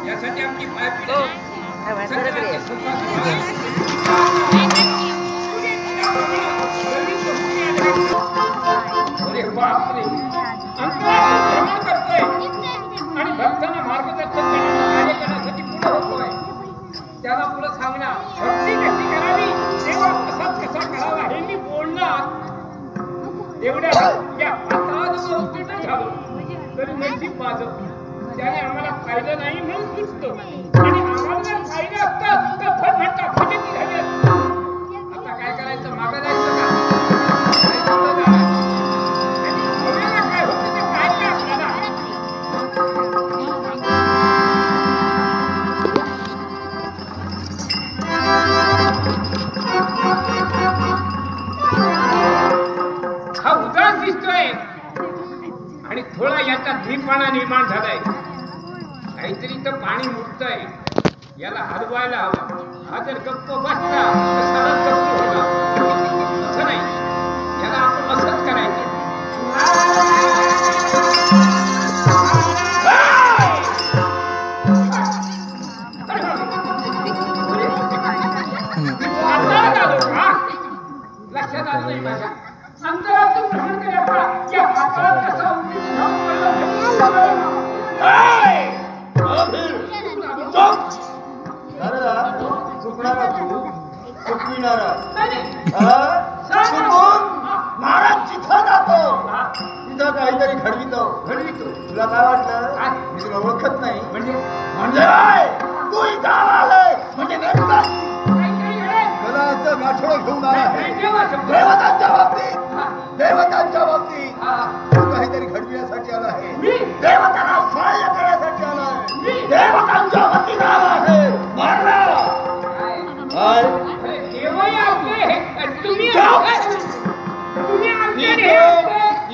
यासाठी आमची आणि भक्तांना मार्गदर्शन कार्य करण्यासाठी पुढे होतोय. त्याला पुढे सांगणार भक्ती कशी करावी, सेवा कसा करावा हे मी बोलणार. एवढ्या या आता उत्तीर्ण झालो तरी नशीब माझं त्याने आम्हाला फायदा नाही म्हणून सुचतो आणि आम्हाला जर फायदा असतात तर फटफटा फजिती झाली असती. आता काय करायचं, मागं जायचं का, काय होतं ते पाहिजे आपल्याला. हा उदास दिसतोय आणि थोडा याचा धीमपणा निर्माण झालाय. काहीतरी तर पाणी मुरतंय, याला हलवायला हवं. हा जर गप्प बसला तर सरळ गप्प होणार. असं नाही, याला आपण असंच करायचं. लक्षात आलं नाही माझ्या अंतरातून भ्रमण केला का या पात्रात कसा महाराज जिथं जातो तिथं काहीतरी घडवितो. तुला काय वाटलं मी तुला ओळखत नाही म्हणजे तू इथं आलाय म्हणजे गणाचं गाठोडं घेऊन आला आहे. देवतांच्या बाबतीत तू काहीतरी घडविण्यासाठी आला आहे. देवतांना सहाय्य करण्यासाठी आला आहे. देवतांच्या वतीनं आला आहे.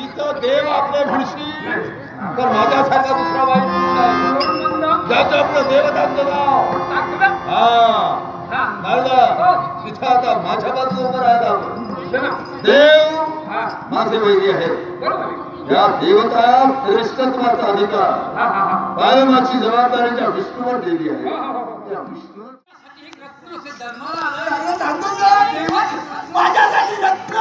इथं देव आपले म्हणशी तर माझ्यासारखा दुसरा वाईट ज्याचं आपलं देवतांचं नाव तिथं आता माझ्या बाजूला उभं राहायला देव माझे वैरी आहे. या देवता श्रेष्ठत्वाचा अधिकार कायमाची जबाबदारीच्या विष्णूवर दिली आहे. माझ्यासाठी रत्न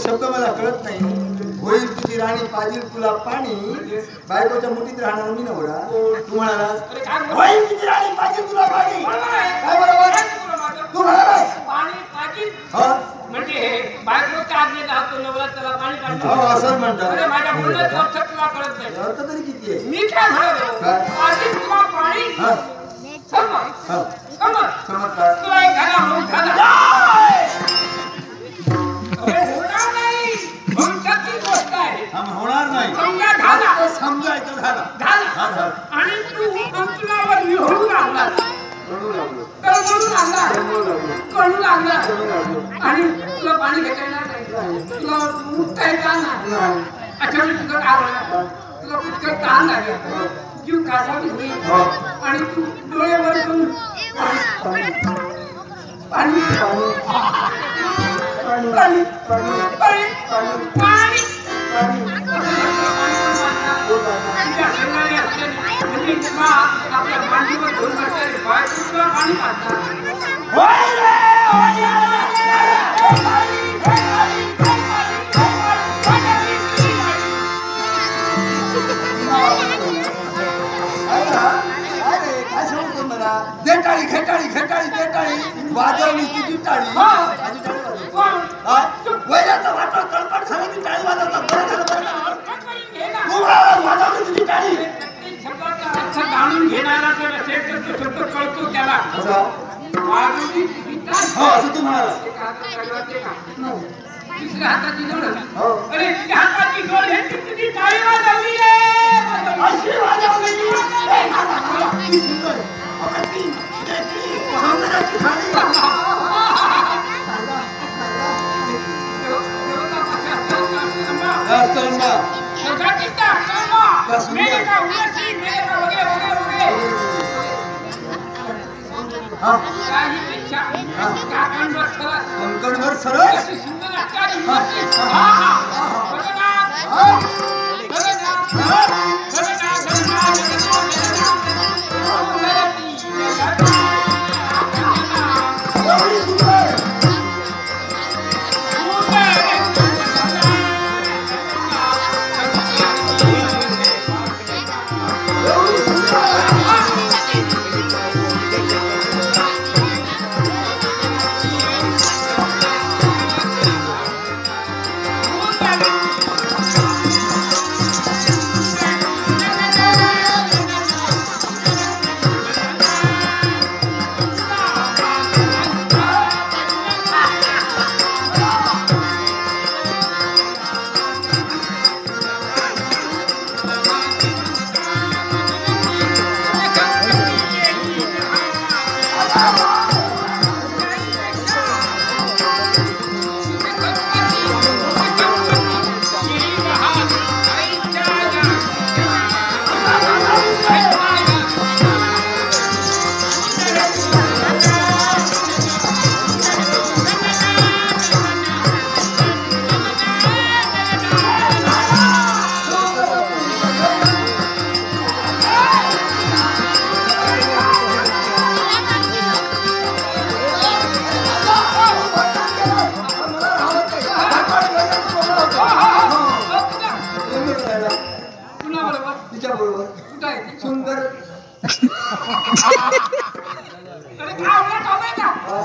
शब्द मला कळत नाही. होईल तुझी राणी पाजील तुला पाणी, बायकोच्या मुठीत राहणार मी नवरा. तू म्हणालास होईल तुझी राणी पाजील तुला पाणी, काय बरोबर तू म्हणालास पाणी पाजील म्हणजे बायकोच्या आज्ञेत राहतो नवरा त्याला पाणी काढतो. असं म्हणतात. माझ्या बोलण्याचा अर्थ तुला कळत नाही. अर्थ तरी किती आहे? मी काय म्हणालो पाजील तुला पाणी समज समजतात तुला एक घाला म्हणून घाला होणार नाही. समजायचं झालं आणि तू अंतरावर लिहून लागला कळू लागला आणि तुला पाणी घेता येणार नाही, तुला उठता येणार नाही. अशा वेळी तुझं काय होणार, तुला पुष्कळ ताण लागेल, जीव कासावी होईल आणि तू डोळे वर करून पाणी पाणी पाणी पाणी पाणी आपल्या मांडीवर घेऊन बसलेले बाय तुला पाणी पाहतात. काय सांगतो मला देटाळी खेटाळी खेटाळी देटाळी वाजवली तुझी टाळी. वैराचा वाटा तळपट झाला की टाळी वाजवतात. बरं झालं वाजवली तुझी टाळी. जाणून घेणारा जर असेल कसा वाढवली पिता हो असं तू म्हणाला एक हातात लागते का नाही. दुसऱ्या हाताची जोड हो अरे तुझ्या हाताची जोड हे तुझी टाळी वाजवली रे अशी वाजवली ती सुंदर अप्रतिम देखणी सौंदर्याची खाणी कंकणभर सरळ सुंदर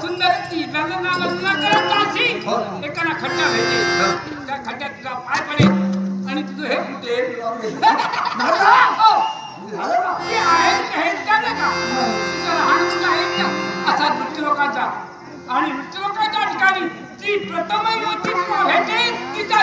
सुंदर ती एकाला खड्डा घ्यायचे त्या खड्ड्यात तुझा पाय पडेल आणि तुझं हे फुटेल असा मृत्यू लोकांचा आणि मृत्यू लोकांच्या ठिकाणी ती प्रथम युवती भेटेल तिचा